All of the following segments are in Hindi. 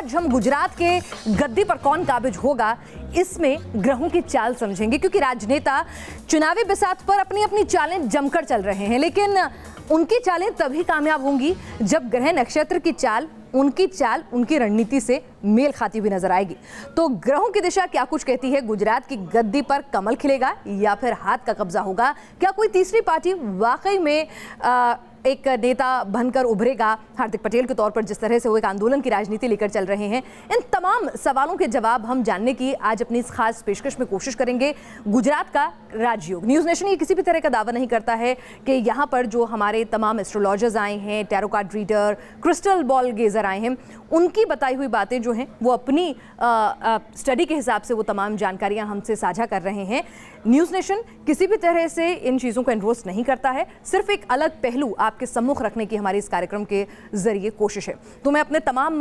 आज हम गुजरात के गद्दी पर कौन काबिज होगा इसमें ग्रहों की चाल समझेंगे, क्योंकि राजनेता चुनावी बिसात पर अपनी अपनी चालें जमकर चल रहे हैं, लेकिन उनकी चालें तभी कामयाब होंगी जब ग्रह नक्षत्र की चाल उनकी रणनीति से मेल खाती हुई नजर आएगी। तो ग्रहों की दिशा क्या कुछ कहती है? गुजरात की गद्दी पर कमल खिलेगा या फिर हाथ का कब्जा होगा? क्या कोई तीसरी पार्टी वाकई में एक नेता बनकर उभरेगा? हार्दिक पटेल के तौर पर जिस तरह से वो एक आंदोलन की राजनीति लेकर चल रहे हैं, इन तमाम सवालों के जवाब हम जानने की आज अपनी इस खास पेशकश में कोशिश करेंगे। गुजरात का राजयोग, न्यूज़ नेशन ये किसी भी तरह का दावा नहीं करता है कि यहाँ पर जो हमारे तमाम एस्ट्रोलॉजर्स आए हैं, tarot card reader, crystal ball gazer आए हैं, उनकी बताई हुई बातें जो हैं वो अपनी स्टडी के हिसाब से वो तमाम जानकारियां हमसे साझा कर रहे हैं। न्यूज़ नेशन किसी भी तरह से इन चीज़ों को एंडोर्स नहीं करता है, सिर्फ एक अलग पहलू आपके सम्मुख रखने की हमारी इस कार्यक्रम के जरिए कोशिश है। तो मैं अपने तमाम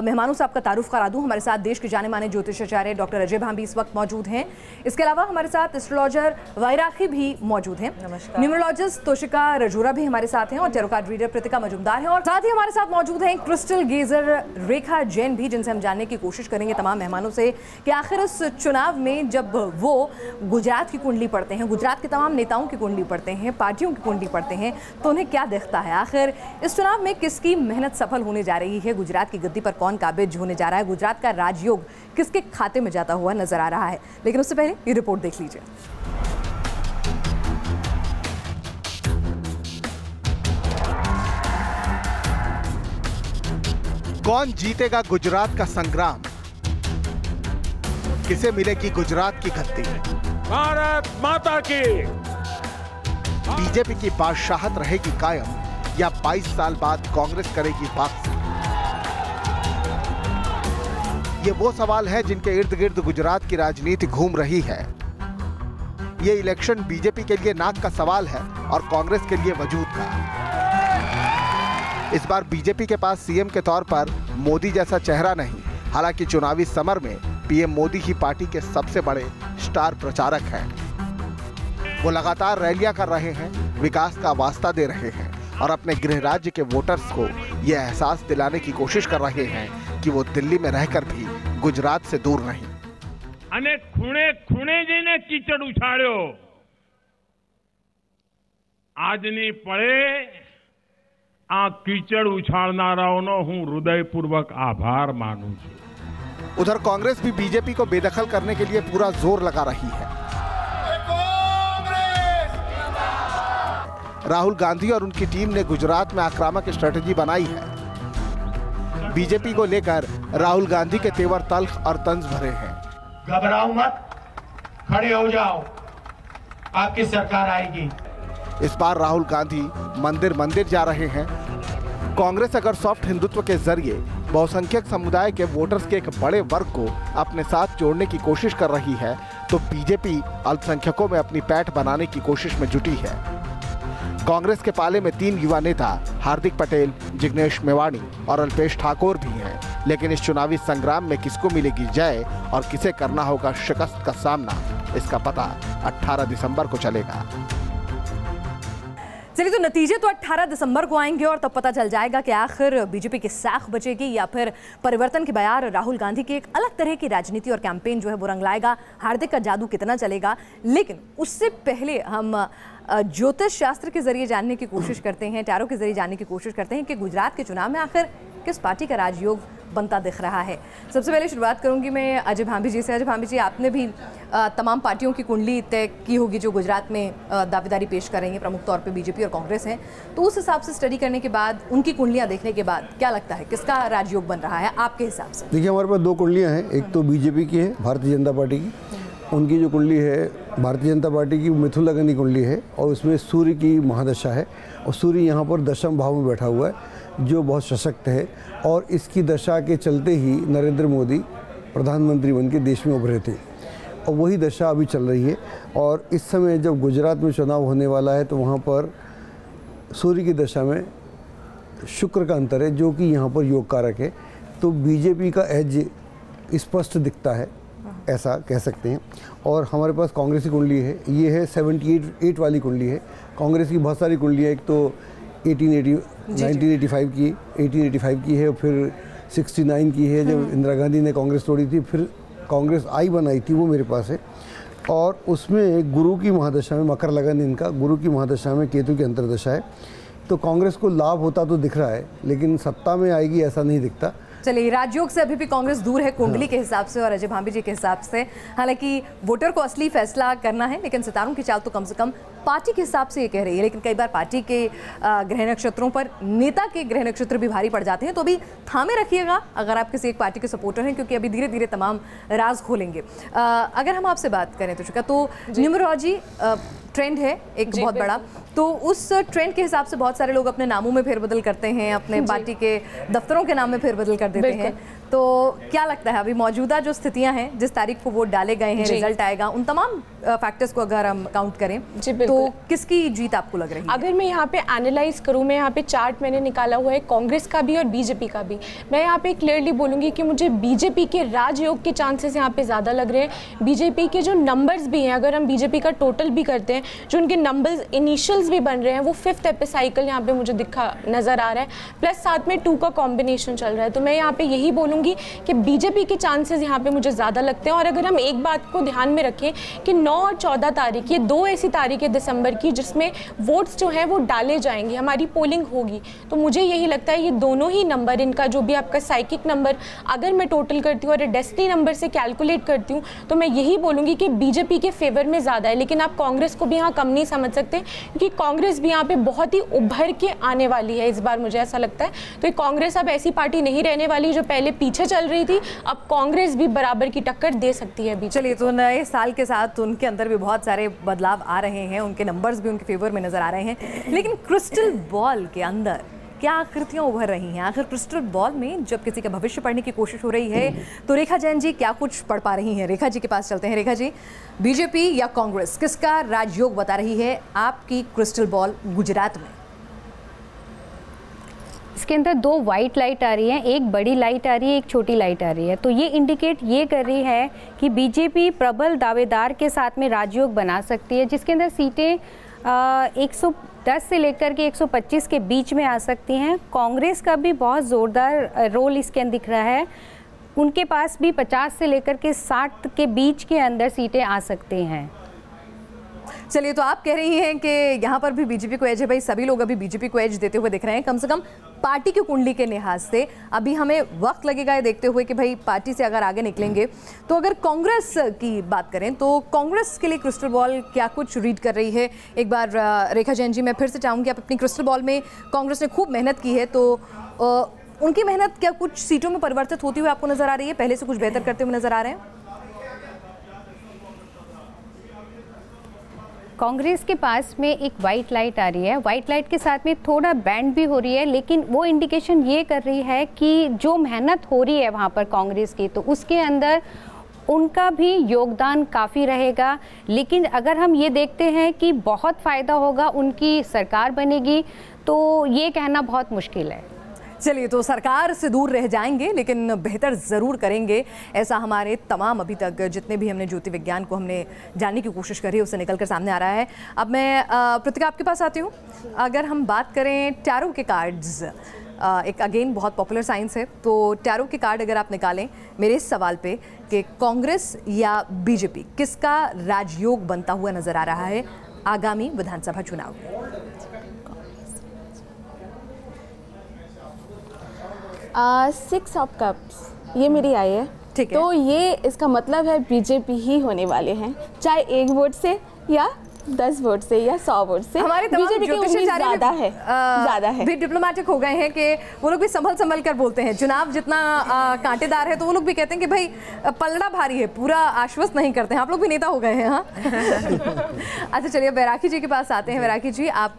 मेहमानों से आपका तारुफ करा दूं। हमारे साथ देश के जाने माने ज्योतिषाचार्य डॉक्टर अजय भांबी इस वक्त मौजूद हैं। इसके अलावा हमारे साथ एस्ट्रोलॉजर वैराखी भी मौजूद हैं। न्यूमरोलॉजिस्ट तोशिका रजूरा भी हमारे साथ हैं और tarot card reader Pratika Majumdar हैं, और साथ ही हमारे साथ मौजूद हैं क्रिस्टल गेजर रेखा जैन भी, जिनसे हम जानने की कोशिश करेंगे तमाम मेहमानों से कि आखिर इस चुनाव में जब वो गुजरात की कुंडली पढ़ते हैं, गुजरात के तमाम नेताओं की कुंडली पढ़ते हैं, पार्टियों की कुंडली पढ़ते हैं, तो उन्हें क्या दिखता है? आखिर इस चुनाव में किसकी मेहनत सफल होने जा रही है? गुजरात की गद्दी पर कौन काबिज होने जा रहा है? गुजरात का राजयोग किसके खाते में जाता हुआ नजर आ रहा है? लेकिन उससे पहले ये रिपोर्ट देख लीजिए। कौन जीतेगा गुजरात का संग्राम? किसे मिलेगी गुजरात की गद्दी? भारत माता की। बीजेपी की बादशाहत रहेगी कायम या 22 साल बाद कांग्रेस करेगी वापसी? ये वो सवाल है जिनके इर्द गिर्द गुजरात की राजनीति घूम रही है। ये इलेक्शन बीजेपी के लिए नाक का सवाल है और कांग्रेस के लिए वजूद का। इस बार बीजेपी के पास सीएम के तौर पर मोदी जैसा चेहरा नहीं, हालांकि चुनावी समर में पीएम मोदी ही पार्टी के सबसे बड़े स्टार प्रचारक हैं। वो लगातार रैलियां कर रहे हैं, विकास का वास्ता दे रहे हैं और अपने गृह राज्य के वोटर्स को यह एहसास दिलाने की कोशिश कर रहे हैं कि वो दिल्ली में रहकर भी गुजरात से दूर नहीं। અને ખૂણે ખૂણે જઈને કીચડ ઉછાળ્યો, આજની પળે આ કીચડ ઉછાળનારાઓનો હું હૃદયપૂર્વક આભાર માનું છું। उधर कांग्रेस भी बीजेपी को बेदखल करने के लिए पूरा जोर लगा रही है। राहुल गांधी और उनकी टीम ने गुजरात में आक्रामक स्ट्रेटेजी बनाई है। बीजेपी को लेकर राहुल गांधी के तेवर तल्ख और तंज भरे हैं। घबराओ मत, खड़े हो जाओ, आपकी सरकार आएगी। इस बार राहुल गांधी मंदिर मंदिर जा रहे हैं। कांग्रेस अगर सॉफ्ट हिंदुत्व के जरिए बहुसंख्यक समुदाय के वोटर्स के एक बड़े वर्ग को अपने साथ जोड़ने की कोशिश कर रही है, तो बीजेपी अल्पसंख्यकों में अपनी पैठ बनाने की कोशिश में जुटी है। कांग्रेस के पाले में 3 युवा नेता हार्दिक पटेल, जिग्नेश मेवाणी और अल्पेश ठाकुर भी हैं, लेकिन इस चुनावी संग्राम में किसको मिलेगी जय और किसे करना होगा शिकस्त का सामना, इसका पता 18 दिसंबर को चलेगा। चलिए, तो नतीजे तो 18 दिसंबर को आएंगे और तब पता चल जाएगा कि आखिर बीजेपी की साख बचेगी या फिर परिवर्तन के बयार राहुल गांधी की एक अलग तरह की राजनीति और कैंपेन जो है वो रंग लाएगा, हार्दिक का जादू कितना चलेगा। लेकिन उससे पहले हम ज्योतिष शास्त्र के जरिए जानने की कोशिश करते हैं, टैरो के जरिए जानने की कोशिश करते हैं कि गुजरात के चुनाव में आखिर किस पार्टी का राजयोग बनता दिख रहा है। सबसे पहले शुरुआत करूंगी मैं अजय भांबी जी से। अजय भांबी जी, आपने भी तमाम पार्टियों की कुंडली तय की होगी जो गुजरात में दावेदारी पेश कर रही हैं, प्रमुख तौर पे बीजेपी और कांग्रेस हैं, तो उस हिसाब से स्टडी करने के बाद, उनकी कुंडलियां देखने के बाद क्या लगता है किसका राजयोग बन रहा है आपके हिसाब से? देखिए, हमारे पास 2 कुंडलियाँ हैं। एक तो बीजेपी की है, भारतीय जनता पार्टी की। उनकी जो कुंडली है भारतीय जनता पार्टी की, मिथुन लग्न की कुंडली है और उसमें सूर्य की महादशा है और सूर्य यहाँ पर 10वें भाव में बैठा हुआ है जो बहुत सशक्त है। और इसकी दशा के चलते ही नरेंद्र मोदी प्रधानमंत्री बन के देश में उभरे थे और वही दशा अभी चल रही है। और इस समय जब गुजरात में चुनाव होने वाला है तो वहाँ पर सूर्य की दशा में शुक्र का अंतर है जो कि यहाँ पर योग कारक है, तो बीजेपी का एज स्पष्ट दिखता है, ऐसा कह सकते हैं। और हमारे पास कांग्रेस की कुंडली है, ये है 78 वाली कुंडली है। कांग्रेस की बहुत सारी कुंडली है, एक तो 1985 की है और फिर 69 की है, जब इंदिरा गांधी ने कांग्रेस तोड़ी थी, फिर कांग्रेस आई बनाई थी, वो मेरे पास है। और उसमें गुरु की महादशा में, मकर लगन इनका, गुरु की महादशा में केतु की अंतर्दशा है। तो कांग्रेस को लाभ होता तो दिख रहा है, लेकिन सत्ता में आएगी ऐसा नहीं दिखता। चलिए, राजयोग से अभी भी कांग्रेस दूर है कुंडली के हिसाब से और अजय भांभी जी के हिसाब से। हालांकि वोटर को असली फैसला करना है, लेकिन सितारों की चाल तो कम से कम पार्टी के हिसाब से ये कह रही है। लेकिन कई बार पार्टी के ग्रह नक्षत्रों पर नेता के ग्रह नक्षत्र भी भारी पड़ जाते हैं, तो अभी थामे रखिएगा अगर आप किसी एक पार्टी के सपोर्टर हैं, क्योंकि अभी धीरे धीरे तमाम राज खोलेंगे। अगर हम आपसे बात करें तो न्यूमरोलॉजी ट्रेंड है एक बहुत बड़ा, तो उस ट्रेंड के हिसाब से बहुत सारे लोग अपने नामों में फेरबदल करते हैं, अपने पार्टी के दफ्तरों के नाम में फेरबदल कर देते हैं। तो क्या लगता है अभी मौजूदा जो स्थितियां हैं, जिस तारीख को वोट डाले गए हैं, रिजल्ट आएगा, उन तमाम फैक्टर्स को अगर हम काउंट करें तो किसकी जीत आपको लग रही है? अगर मैं यहाँ पे एनालाइज करूँ, मैं यहाँ पे चार्ट मैंने निकाला हुआ है कांग्रेस का भी और बीजेपी का भी, मैं यहाँ पे क्लियरली बोलूँगी कि मुझे बीजेपी के राजयोग के चांसेस यहाँ पे ज़्यादा लग रहे हैं। बीजेपी के जो नंबर्स भी हैं, अगर हम बीजेपी का टोटल भी करते हैं, जो उनके नंबर्स इनिशियल्स भी बन रहे हैं, वो 5th एपिसाइकिल यहाँ पे मुझे दिखा नज़र आ रहा है, प्लस साथ में 2 का कॉम्बिनेशन चल रहा है। तो मैं यहाँ पे यही बोलूँगी कि बीजेपी के चांसेस यहाँ पे मुझे ज़्यादा लगते हैं। और अगर हम एक बात को ध्यान में रखें कि 9 और 14 तारीख, ये 2 ऐसी तारीख है दिसंबर की जिसमें वोट्स जो हैं वो डाले जाएंगे, हमारी पोलिंग होगी। तो मुझे यही लगता है ये दोनों ही नंबर, इनका जो भी आपका साइकिक नंबर अगर मैं टोटल करती हूँ और डेस्टिनी नंबर से कैलकुलेट करती हूँ, तो मैं यही बोलूँगी कि बीजेपी के फेवर में ज़्यादा है। लेकिन आप कांग्रेस को भी यहाँ कम नहीं समझ सकते, क्योंकि कांग्रेस भी यहाँ पे बहुत ही उभर के आने वाली है इस बार, मुझे ऐसा लगता है। तो ये कांग्रेस अब ऐसी पार्टी नहीं रहने वाली जो पहले पीछे चल रही थी, अब कांग्रेस भी बराबर की टक्कर दे सकती है। चलिए, तो नए साल के साथ उनके अंदर भी बहुत सारे बदलाव आ रहे हैं, उनके नंबर्स भी उनके फेवर में नजर आ रहे हैं। लेकिन क्रिस्टल बॉल के अंदर क्या आकृतियां उभर रही हैं? आखिर क्रिस्टल बॉल में जब किसी का भविष्य पढ़ने की कोशिश हो रही है, तो रेखा जैन जी क्या कुछ पढ़ पा रही हैं? रेखा जी के पास चलते हैं। रेखा जी, बीजेपी या कांग्रेस, किसका राजयोग बता रही है आपकी क्रिस्टल बॉल गुजरात में? इसके अंदर 2 वाइट लाइट आ रही है, एक बड़ी लाइट आ रही है, एक छोटी लाइट आ रही है। तो ये इंडिकेट ये कर रही है कि बीजेपी प्रबल दावेदार के साथ में राजयोग बना सकती है, जिसके अंदर सीटें 110 से लेकर के 125 के बीच में आ सकती हैं। कांग्रेस का भी बहुत ज़ोरदार रोल इसके अंदर दिख रहा है, उनके पास भी 50 से लेकर के 60 के बीच के अंदर सीटें आ सकती हैं। चलिए, तो आप कह रही हैं कि यहाँ पर भी बीजेपी को एज है। भाई, सभी लोग अभी बीजेपी को एज देते हुए दिख रहे हैं, कम से कम पार्टी की कुंडली के लिहाज से। अभी हमें वक्त लगेगा ये देखते हुए कि भाई पार्टी से अगर आगे निकलेंगे। तो अगर कांग्रेस की बात करें तो कांग्रेस के लिए क्रिस्टल बॉल क्या कुछ रीड कर रही है? एक बार रेखा जैन जी, मैं फिर से चाहूँगी, आप अपनी क्रिस्टल बॉल में कांग्रेस ने खूब मेहनत की है, तो उनकी मेहनत क्या कुछ सीटों में परिवर्तित होती हुई आपको नजर आ रही है? पहले से कुछ बेहतर करते हुए नजर आ रहे हैं? कांग्रेस के पास में एक वाइट लाइट आ रही है, वाइट लाइट के साथ में थोड़ा बैंड भी हो रही है, लेकिन वो इंडिकेशन ये कर रही है कि जो मेहनत हो रही है वहाँ पर कांग्रेस की, तो उसके अंदर उनका भी योगदान काफ़ी रहेगा। लेकिन अगर हम ये देखते हैं कि बहुत फ़ायदा होगा, उनकी सरकार बनेगी, तो ये कहना बहुत मुश्किल है। चलिए, तो सरकार से दूर रह जाएंगे लेकिन बेहतर ज़रूर करेंगे, ऐसा हमारे तमाम अभी तक जितने भी हमने ज्योति विज्ञान को हमने जानने की कोशिश करी उससे निकल कर सामने आ रहा है। अब मैं प्रतिका आपके पास आती हूँ। अगर हम बात करें टैरो के कार्ड्स, एक अगेन बहुत पॉपुलर साइंस है, तो टैरो के कार्ड अगर आप निकालें मेरे इस सवाल पे कि कांग्रेस या बीजेपी, किसका राजयोग बनता हुआ नज़र आ रहा है आगामी विधानसभा चुनाव में? 6 ऑफ कप्स ये मेरी आई है, ठीक है। तो ये इसका मतलब है बीजेपी ही होने वाले हैं, चाहे 1 वोट से या 10 वोट से या 100 वोट से। हमारे बीजेपी की उम्मीद ज़्यादा है भी डिप्लोमेटिक हो गए हैं कि वो लोग भी संभल कर बोलते हैं। चुनाव जितना कांटेदार है तो वो लोग भी कहते हैं कि भाई पलड़ा भारी है, पूरा आश्वस्त नहीं करते हैं। आप लोग भी नेता हो गए हैं, हाँ? अच्छा, चलिए वैरागी जी के पास आते हैं। वैरागी जी, आप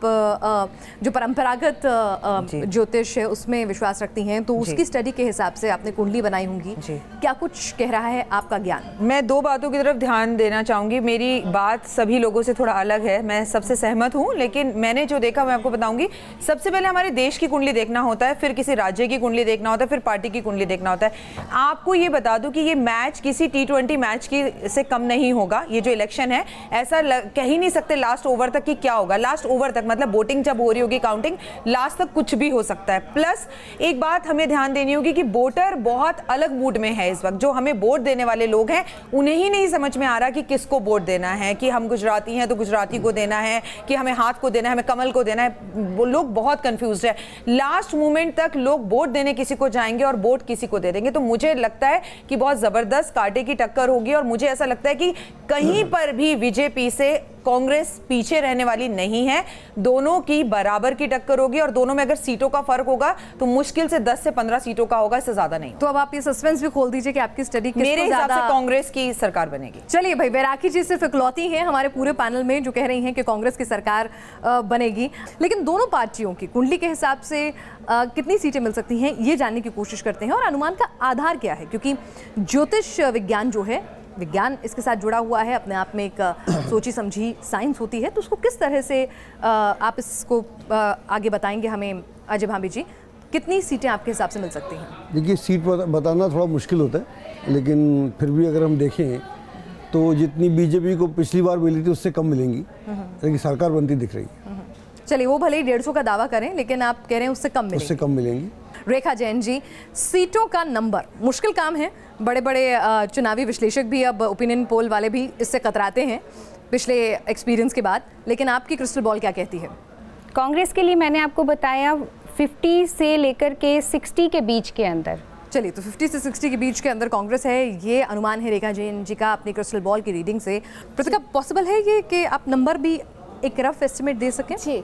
जो परंपरागत ज्योतिष है उसमें विश्वास रखती हैं, तो उसकी स्टडी के हिसाब से आपने कुंडली बनाई होंगी, क्या कुछ कह रहा है आपका ज्ञान? मैं 2 बातों की तरफ ध्यान देना चाहूँगी। मेरी बात सभी लोगों से थोड़ा थोड़ा अलग है, मैं सबसे सहमत हूँ, लेकिन मैंने जो देखा मैं आपको बताऊंगी। सबसे पहले हमारे देश की कुंडली देखना होता है, फिर किसी राज्य की कुंडली देखना होता है, फिर पार्टी की कुंडली देखना होता है। आपको ये बता दूं कि ये मैच किसी T20 मैच की से कम नहीं होगा। ये जो इलेक्शन है, ऐसा कह ही नहीं सकते लास्ट ओवर तक कि क्या होगा। लास्ट ओवर तक मतलब वोटिंग जब हो रही होगी, काउंटिंग, लास्ट तक कुछ भी हो सकता है। प्लस एक बात हमें ध्यान देनी होगी कि वोटर बहुत अलग मूड में है इस वक्त। जो हमें वोट देने वाले लोग हैं उन्हें ही नहीं समझ में आ रहा कि किसको वोट देना है, कि हम गुजराती हैं तो गुजराती को देना है, कि हमें हाथ को देना है, हमें कमल को देना है। वो लोग बहुत कंफ्यूज है। लास्ट मोमेंट तक लोग वोट देने किसी को जाएंगे और वोट किसी को दे देंगे। तो मुझे लगता है कि बहुत जबरदस्त कांटे की टक्कर होगी और मुझे ऐसा लगता है कि कहीं पर भी बीजेपी से कांग्रेस पीछे रहने वाली नहीं है। दोनों की बराबर की टक्कर होगी और दोनों में अगर सीटों का फर्क होगा तो मुश्किल से 10 से 15 सीटों का होगा, इससे ज्यादा नहीं। तो अब आप ये सस्पेंस भी खोल दीजिए कि आपकी स्टडी मेरे हिसाब से कांग्रेस की सरकार बनेगी। चलिए भाई, बैरागी जी सिर्फ इकलौती हैं हमारे पूरे पैनल में जो कह रही हैं कि कांग्रेस की सरकार बनेगी, लेकिन दोनों पार्टियों की कुंडली के हिसाब से कितनी सीटें मिल सकती हैं ये जानने की कोशिश करते हैं। और अनुमान का आधार क्या है, क्योंकि ज्योतिष विज्ञान जो है, विज्ञान इसके साथ जुड़ा हुआ है, अपने आप में एक सोची समझी साइंस होती है, तो उसको किस तरह से आप इसको आगे बताएंगे हमें अजय भाभी जी, कितनी सीटें आपके हिसाब से मिल सकती हैं? देखिए, सीट बताना थोड़ा मुश्किल होता है, लेकिन फिर भी अगर हम देखें तो जितनी बीजेपी को पिछली बार मिली थी उससे कम मिलेंगी, लेकिन सरकार बनती दिख रही है। चलिए, वो भले ही 150 का दावा करें, लेकिन आप कह रहे हैं उससे कम मिलेंगी। रेखा जैन जी, सीटों का नंबर मुश्किल काम है। बड़े बड़े चुनावी विश्लेषक भी, अब ओपिनियन पोल वाले भी इससे कतराते हैं पिछले एक्सपीरियंस के बाद, लेकिन आपकी क्रिस्टल बॉल क्या कहती है? कांग्रेस के लिए मैंने आपको बताया 50 से लेकर के 60 के बीच के अंदर। चलिए, तो 50 से 60 के बीच के अंदर कांग्रेस है, ये अनुमान है रेखा जैन जी का अपनी क्रिस्टल बॉल की रीडिंग से। प्रतिका, पॉसिबल है ये कि आप नंबर भी एक रफ एस्टिमेट दे सकें? जी,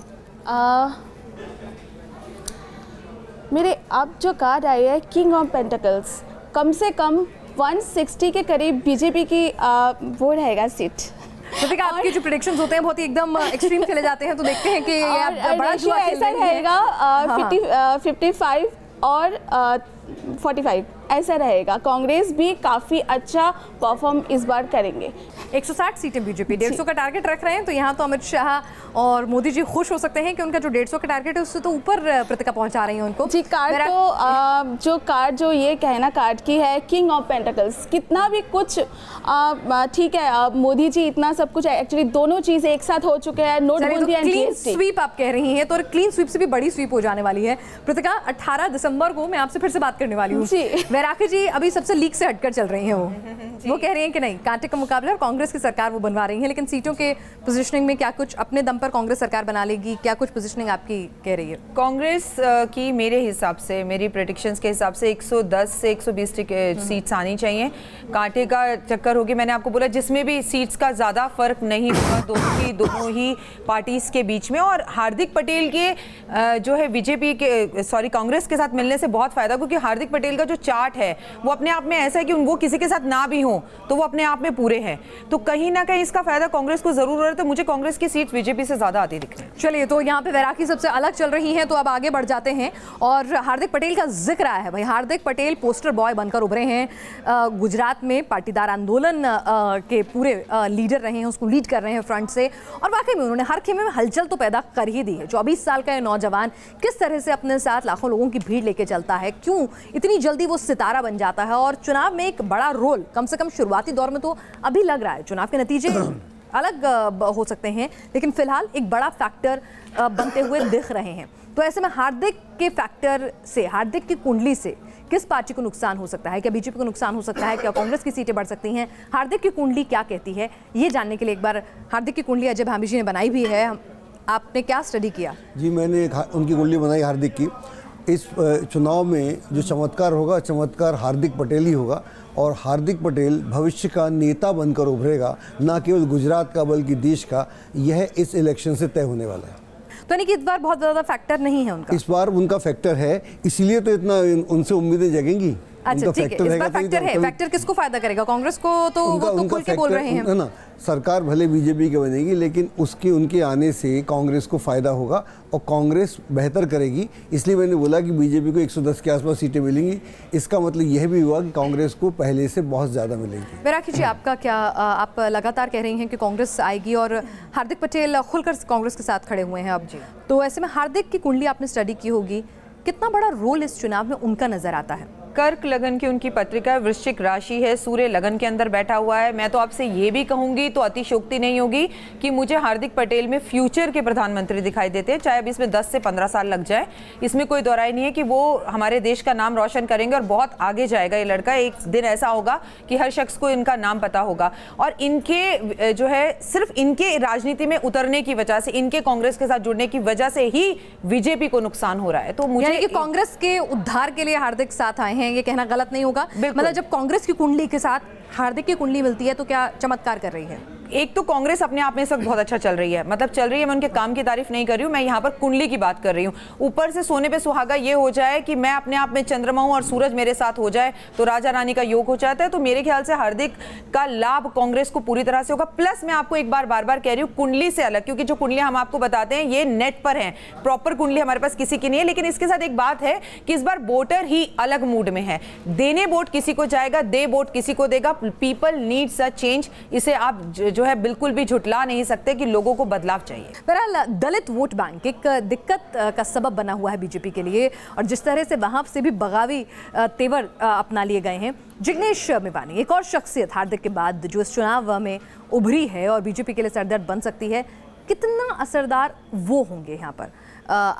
मेरे अब जो कार्ड आई है किंग ऑफ पेंटिकल्स, कम से कम 160 के करीब बीजेपी की वो रहेगा सीट। प्रतिका, आपके जो प्रेडिक्शंस होते हैं बहुत ही एकदम एक्सट्रीम चले जाते हैं, तो देखते हैं कि ये बड़ा जुआ खेल ऐसा रहेगा 55 और 45 ऐसा रहेगा। कांग्रेस भी काफ़ी अच्छा परफॉर्म इस बार करेंगे। 160 सीटें बीजेपी 150 का टारगेट रख रहे हैं, तो यहाँ तो अमित शाह और मोदी जी खुश हो सकते हैं कि उनका जो 150 का टारगेट है उससे तो ऊपर प्रतिका पहुंचा रही हैं उनको। जी, कार्ड तो जो कार्ड जो ये कहना कार्ड की है किंग ऑफ पेंटिकल्स, कितना भी कुछ ठीक है, मोदी जी इतना सब कुछ, एक्चुअली दोनों चीज़ एक साथ हो चुके हैं, नोटबंदी एंड क्लीन स्वीप आप कह रही हैं, तो क्लीन स्वीप से भी बड़ी स्वीप हो जाने वाली है। प्रतिका, 18 दिसंबर को मैं आपसे फिर से बात करने वाली हूँ। बैरागी जी अभी सबसे लीक से हटकर चल रही हैं, वो कह रही हैं कि नहीं, कांटे का मुकाबला और कांग्रेस की सरकार वो बनवा रही हैं, लेकिन सीटों के पोजीशनिंग में क्या कुछ अपने दम पर कांग्रेस सरकार बना लेगी? क्या कुछ पोजीशनिंग आपकी कह रही है? कांग्रेस की मेरे हिसाब से, मेरी प्रेडिक्शंस के हिसाब से 110 से 120 सीट्स आनी चाहिए। कांटे का चक्कर होगी, मैंने आपको बोला, जिसमें भी सीट्स का ज़्यादा फर्क नहीं होगा दोनों ही पार्टीज के बीच में। और हार्दिक पटेल के जो है बीजेपी के कांग्रेस के साथ मिलने से बहुत फायदा, क्योंकि हार्दिक पटेल का जो चार्ट है वो अपने आप में ऐसा है कि वो किसी के साथ ना भी हो तो वो अपने आप में पूरे हैं, तो कहीं ना कहीं इसका फायदा कांग्रेस को जरूर हो रहा है। तो मुझे कांग्रेस की सीट बीजेपी से ज्यादा आती दिख रही है। चलिए, तो यहाँ पे बैरागी सबसे अलग चल रही हैं, तो अब आगे बढ़ जाते हैं। और हार्दिक पटेल का जिक्र आया है भाई, हार्दिक पटेल पोस्टर बॉय बनकर उभरे हैं। गुजरात में पाटीदार आंदोलन के पूरे लीडर रहे हैं, उसको लीड कर रहे हैं फ्रंट से, और वाकई में उन्होंने हर खेमे में हलचल तो पैदा कर ही दी है। 24 साल का ये नौजवान किस तरह से अपने साथ लाखों लोगों की भीड़ लेके चलता है, क्यों इतनी जल्दी वो सितारा बन जाता है, और चुनाव में एक बड़ा रोल कम से कम शुरुआती दौर में तो अभी लग रहा है। चुनाव के नतीजे अलग हो सकते हैं, लेकिन फिलहाल एक बड़ा फैक्टर बनते हुए दिख रहे हैं। तो ऐसे में हार्दिक के फैक्टर से, हार्दिक की कुंडली से किस पार्टी को नुकसान हो सकता है? क्या बीजेपी को नुकसान हो सकता है? क्या कांग्रेस की सीटें बढ़ सकती हैं? हार्दिक की कुंडली क्या कहती है, ये जानने के लिए एक बार हार्दिक की कुंडली अजय भाभी जी ने बनाई भी है, आपने क्या स्टडी किया? जी, मैंने उनकी कुंडली बनाई हार्दिक की। इस चुनाव में जो चमत्कार होगा, चमत्कार हार्दिक पटेल ही होगा, और हार्दिक पटेल भविष्य का नेता बनकर उभरेगा, ना केवल गुजरात का बल्कि देश का। यह इस इलेक्शन से तय होने वाला है। तो यानी कि इस बार बहुत ज़्यादा फैक्टर नहीं है उनका? इस बार उनका फैक्टर है, इसलिए तो इतना उनसे उम्मीदें जगेंगी। अच्छा ठीक है, इस बार फैक्टर है, फैक्टर किसको फायदा करेगा? कांग्रेस को तो वो तो खुल के बोल रहे हैं ना, सरकार भले बीजेपी की बनेगी लेकिन उनके आने से कांग्रेस को फायदा होगा और कांग्रेस बेहतर करेगी। इसलिए मैंने बोला कि बीजेपी को 110 के आसपास सीटें मिलेंगी। इसका मतलब यह भी हुआ कि कांग्रेस को पहले से बहुत ज़्यादा मिलेंगी। बैरागी जी, आपका क्या, आप लगातार कह रही हैं कि कांग्रेस आएगी और हार्दिक पटेल खुलकर कांग्रेस के साथ खड़े हुए हैं अब जी, तो ऐसे में हार्दिक की कुंडली आपने स्टडी की होगी, कितना बड़ा रोल इस चुनाव में उनका नजर आता है? कर्क लगन की उनकी पत्रिका है, वृश्चिक राशि है, सूर्य लगन के अंदर बैठा हुआ है। मैं तो आपसे ये भी कहूंगी तो अतिशयोक्ति नहीं होगी कि मुझे हार्दिक पटेल में फ्यूचर के प्रधानमंत्री दिखाई देते हैं, चाहे अब इसमें 10 से 15 साल लग जाए, इसमें कोई दोहराई नहीं है कि वो हमारे देश का नाम रोशन करेंगे और बहुत आगे जाएगा ये लड़का। एक दिन ऐसा होगा कि हर शख्स को इनका नाम पता होगा और इनके जो है सिर्फ इनके राजनीति में उतरने की वजह से, इनके कांग्रेस के साथ जुड़ने की वजह से ही बीजेपी को नुकसान हो रहा है। तो मुझे कांग्रेस के उद्धार के लिए हार्दिक साथ आए हैं, ये कहना गलत नहीं होगा। मतलब जब कांग्रेस की कुंडली के साथ हार्दिक की कुंडली मिलती है तो क्या चमत्कार कर रही है? एक तो कांग्रेस अपने आप में इस वक्त बहुत अच्छा चल रही है, मतलब चल रही है, मैं उनके काम की तारीफ नहीं कर रही हूँ, मैं यहाँ पर कुंडली की बात कर रही हूँ। ऊपर से सोने पे सुहागा ये हो जाए कि मैं अपने आप में चंद्रमा हूँ और सूरज मेरे साथ हो जाए तो राजा रानी का योग हो जाता है। तो मेरे ख्याल से हार्दिक का लाभ कांग्रेस को पूरी तरह से होगा। प्लस मैं आपको एक बार बार कह रही हूँ, कुंडली से अलग, क्योंकि जो कुंडलियां हम आपको बताते हैं ये नेट पर है, प्रॉपर कुंडली हमारे पास किसी की नहीं है। लेकिन इसके साथ एक बात है कि इस बार वोटर ही अलग मूड में है, देने वोट किसी को जाएगा, दे वोट किसी को देगा। पीपल नीड्स अ चेंज, इसे आप जो है बिल्कुल भी झुटला नहीं सकते कि लोगों को बदलाव चाहिए। बहरहाल दलित वोट बैंक एक दिक्कत का सबब बना हुआ है बीजेपी के लिए और जिस तरह से वहां से भी बगावी तेवर अपना लिए गए हैं। जिग्नेश मेवानी एक और शख्सियत हार्दिक के बाद जो इस चुनाव में उभरी है और बीजेपी के लिए सरदर्द बन सकती है, कितना असरदार वो होंगे यहाँ पर?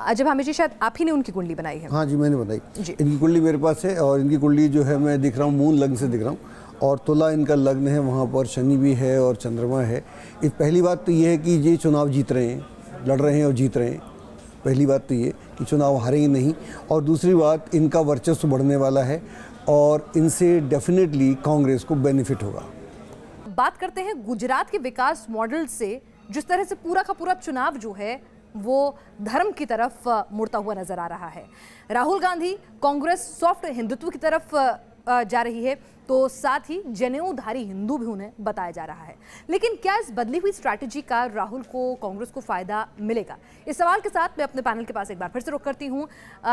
अजब हमेशा शायद आप ही ने उनकी कुंडली बनाई है। हाँ जी, मैंने बनाई। इनकी कुंडली मेरे पास है और इनकी कुंडली जो है मैं दिख रहा हूँ मूल लग्न से दिख रहा हूँ और तुला इनका लग्न है, वहाँ पर शनि भी है और चंद्रमा है। इस पहली बात तो ये है कि ये चुनाव जीत रहे हैं, लड़ रहे हैं और जीत रहे हैं। पहली बात तो ये कि चुनाव हारेंगे नहीं। और दूसरी बात, इनका वर्चस्व बढ़ने वाला है और इनसे डेफिनेटली कांग्रेस को बेनिफिट होगा। बात करते हैं गुजरात के विकास मॉडल से, जिस तरह से पूरा का पूरा चुनाव जो है वो धर्म की तरफ मुड़ता हुआ नजर आ रहा है। राहुल गांधी कांग्रेस सॉफ्ट हिंदुत्व की तरफ जा रही है तो साथ ही जनेऊधारी हिंदू भी उन्हें बताया जा रहा है। लेकिन क्या इस बदली हुई स्ट्रैटेजी का राहुल को, कांग्रेस को फायदा मिलेगा? इस सवाल के साथ मैं अपने पैनल के पास एक बार फिर से रुख करती हूँ।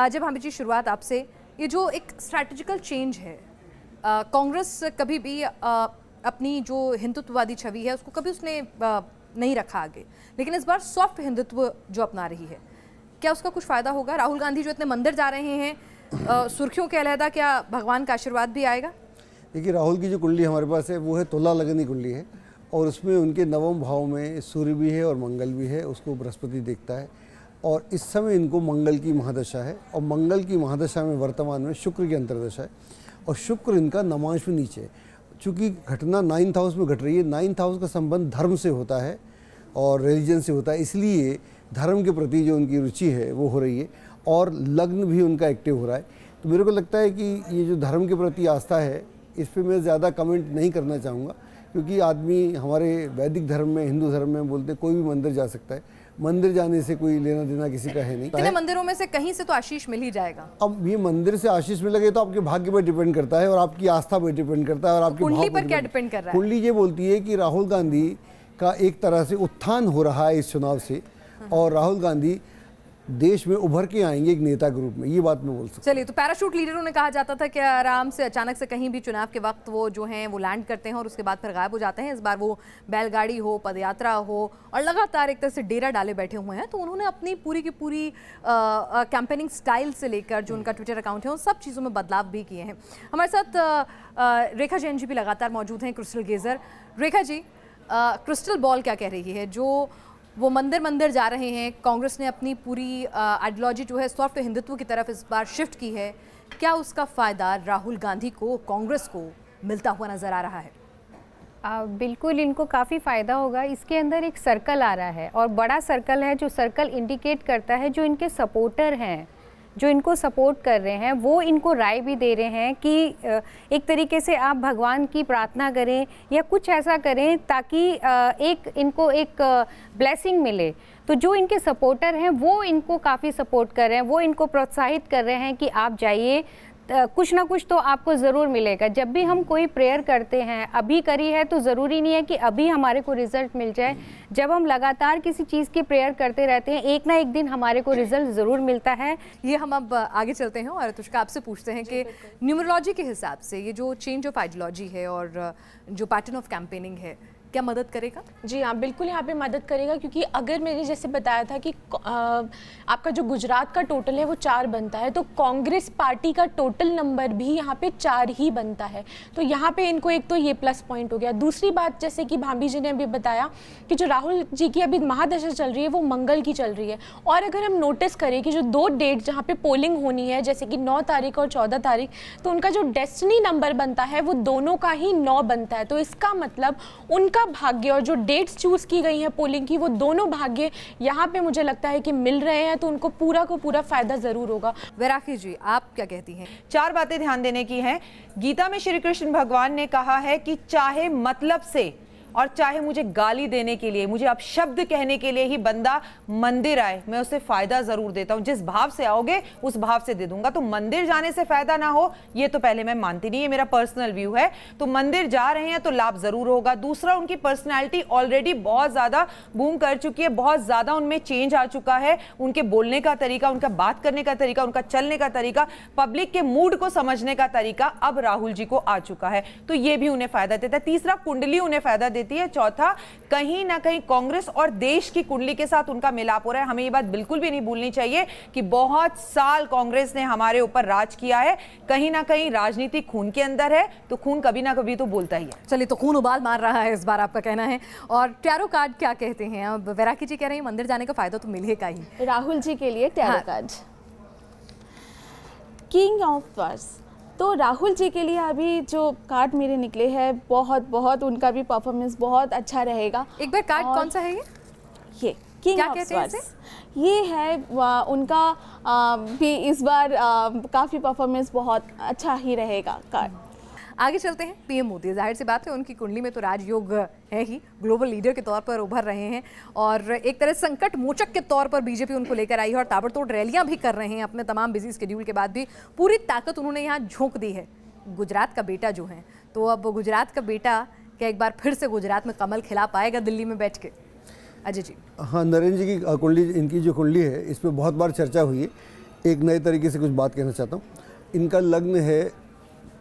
जब हमें जी शुरुआत आपसे, ये जो एक स्ट्रैटेजिकल चेंज है, कांग्रेस कभी भी अपनी जो हिंदुत्ववादी छवि है उसको कभी उसने नहीं रखा आगे, लेकिन इस बार सॉफ्ट हिंदुत्व जो अपना रही है, क्या उसका कुछ फायदा होगा? राहुल गांधी जो इतने मंदिर जा रहे हैं, सुर्खियों के अलहदा क्या भगवान का आशीर्वाद भी आएगा? देखिए, राहुल की जो कुंडली हमारे पास है वो है तुला लगन की कुंडली है और उसमें उनके नवम भाव में सूर्य भी है और मंगल भी है, उसको बृहस्पति देखता है और इस समय इनको मंगल की महादशा है और मंगल की महादशा में वर्तमान में शुक्र की अंतर्दशा है और शुक्र इनका नवांश में नीचे है। चूँकि घटना 9th हाउस में घट रही है, 9th हाउस का संबंध धर्म से होता है और रिलीजन से होता है, इसलिए धर्म के प्रति जो उनकी रुचि है वो हो रही है और लग्न भी उनका एक्टिव हो रहा है। तो मेरे को लगता है कि ये जो धर्म के प्रति आस्था है, इस पे मैं ज़्यादा कमेंट नहीं करना चाहूँगा, क्योंकि आदमी हमारे वैदिक धर्म में, हिंदू धर्म में बोलते कोई भी मंदिर जा सकता है, मंदिर जाने से कोई लेना देना किसी का है नहीं। इतने मंदिरों में से कहीं से तो आशीष मिल ही जाएगा। अब ये मंदिर से आशीष मिलेगा तो आपके भाग्य पर डिपेंड करता है और आपकी आस्था पर डिपेंड करता है और आपकी कुंडली पर क्या डिपेंड कर रहा है? कुंडली ये बोलती है कि राहुल गांधी का एक तरह से उत्थान हो रहा है इस चुनाव से और राहुल गांधी देश में उभर के आएंगे एक नेता के रूप में, ये बात मैं बोल सकता हूं। चलिए, तो पैराशूट लीडरों ने कहा जाता था कि आराम से अचानक से कहीं भी चुनाव के वक्त वो जो हैं वो लैंड करते हैं और उसके बाद फिर गायब हो जाते हैं। इस बार वो बैलगाड़ी हो, पदयात्रा हो और लगातार एक तरह से डेरा डाले बैठे हुए हैं। तो उन्होंने अपनी पूरी की पूरी कैंपेनिंग स्टाइल से लेकर जो उनका ट्विटर अकाउंट है उन सब चीज़ों में बदलाव भी किए हैं। हमारे साथ रेखा जैन जी भी लगातार मौजूद हैं, crystal गेजर। Rekha ji, crystal ball क्या कह रही है? जो वो मंदिर मंदिर जा रहे हैं, कांग्रेस ने अपनी पूरी आइडियोलॉजी जो है सॉफ्ट हिंदुत्व की तरफ इस बार शिफ्ट की है, क्या उसका फ़ायदा राहुल गांधी को, कांग्रेस को मिलता हुआ नज़र आ रहा है? बिल्कुल, इनको काफ़ी फ़ायदा होगा। इसके अंदर एक सर्कल आ रहा है और बड़ा सर्कल है, जो सर्कल इंडिकेट करता है जो इनके सपोर्टर हैं, जो इनको सपोर्ट कर रहे हैं, वो इनको राय भी दे रहे हैं कि एक तरीके से आप भगवान की प्रार्थना करें या कुछ ऐसा करें ताकि इनको एक ब्लेसिंग मिले। तो जो इनके सपोर्टर हैं वो इनको काफ़ी सपोर्ट कर रहे हैं, वो इनको प्रोत्साहित कर रहे हैं कि आप जाइए, कुछ ना कुछ तो आपको ज़रूर मिलेगा। जब भी हम कोई प्रेयर करते हैं, अभी करी है तो ज़रूरी नहीं है कि अभी हमारे को रिजल्ट मिल जाए। जब हम लगातार किसी चीज़ की प्रेयर करते रहते हैं, एक ना एक दिन हमारे को रिजल्ट ज़रूर मिलता है। ये हम अब आगे चलते हैं और तुष्का आपसे पूछते हैं कि न्यूमरोलॉजी के हिसाब से ये जो चेंज ऑफ आइडियोलॉजी है और जो पैटर्न ऑफ कैंपेनिंग है, क्या मदद करेगा? जी हाँ, बिल्कुल यहाँ पे मदद करेगा, क्योंकि अगर मैंने जैसे बताया था कि आपका जो गुजरात का टोटल है वो 4 बनता है, तो कांग्रेस पार्टी का टोटल नंबर भी यहाँ पे 4 ही बनता है। तो यहाँ पे इनको एक तो ये प्लस पॉइंट हो गया। दूसरी बात, जैसे कि भाभी जी ने अभी बताया कि जो राहुल जी की अभी महादशा चल रही है वो मंगल की चल रही है। और अगर हम नोटिस करें कि जो 2 डेट जहाँ पे पोलिंग होनी है, जैसे कि 9 तारीख और 14 तारीख, तो उनका जो डेस्टिनी नंबर बनता है वो दोनों का ही 9 बनता है। तो इसका मतलब उनका भाग्य और जो डेट्स चूज की गई हैं पोलिंग की, वो दोनों भाग्य यहाँ पे मुझे लगता है कि मिल रहे हैं, तो उनको पूरा को पूरा फायदा जरूर होगा। वैरागी जी, आप क्या कहती हैं? 4 बातें ध्यान देने की हैं। गीता में श्री कृष्ण भगवान ने कहा है कि चाहे मतलब से और चाहे मुझे गाली देने के लिए, मुझे अपशब्द कहने के लिए ही बंदा मंदिर आए, मैं उसे फायदा जरूर देता हूं। जिस भाव से आओगे उस भाव से दे दूंगा। तो मंदिर जाने से फायदा ना हो ये तो पहले मैं मानती नहीं, ये मेरा पर्सनल व्यू है। तो मंदिर जा रहे हैं तो लाभ जरूर होगा। दूसरा, उनकी पर्सनैलिटी ऑलरेडी बहुत ज्यादा बूम कर चुकी है, बहुत ज्यादा उनमें चेंज आ चुका है। उनके बोलने का तरीका, उनका बात करने का तरीका, उनका चलने का तरीका, पब्लिक के मूड को समझने का तरीका अब राहुल जी को आ चुका है, तो ये भी उन्हें फायदा देता है। तीसरा, कुंडली उन्हें फायदा देती है। चौथा, कहीं ना कहीं कांग्रेस और देश की कुंडली के साथ उनका मिलाप हो रहा है। हमें ये बात बिल्कुल भी नहीं भूलनी चाहिए कि बहुत साल कांग्रेस ने हमारे ऊपर राज किया है। कहीं ना कहीं राजनीति खून के अंदर है, तो खून कभी ना कभी तो बोलता ही है। चलिए, तो खून उबाल मार रहा है इस बार, आपका कहना है। और टैरो कार्ड क्या कहते हैं? अब वैरागी जी कह रहे हैं मंदिर जाने का फायदा तो मिलेगा ही राहुल जी के लिए। Tarot card king of wars, तो राहुल जी के लिए अभी जो कार्ड मेरे निकले हैं, बहुत उनका भी परफॉर्मेंस बहुत अच्छा रहेगा। एक बार कार्ड कौन सा है ये किंग ऑफ वार्स, ये है उनका भी इस बार काफ़ी परफॉर्मेंस बहुत अच्छा ही रहेगा कार्ड। आगे चलते हैं। पीएम मोदी, जाहिर सी बात है उनकी कुंडली में तो राजयोग है ही, ग्लोबल लीडर के तौर पर उभर रहे हैं और एक तरह संकट मोचक के तौर पर बीजेपी उनको लेकर आई है और ताबड़तोड़ रैलियां भी कर रहे हैं। अपने तमाम बिजी शेड्यूल के बाद भी पूरी ताकत उन्होंने यहाँ झोंक दी है। गुजरात का बेटा जो है, तो अब गुजरात का बेटा क्या एक बार फिर से गुजरात में कमल खिला पाएगा दिल्ली में बैठ के? अजय जी। हाँ, नरेंद्र जी की कुंडली, इनकी जो कुंडली है इस पर बहुत बार चर्चा हुई है। एक नए तरीके से कुछ बात कहना चाहता हूँ। इनका लग्न है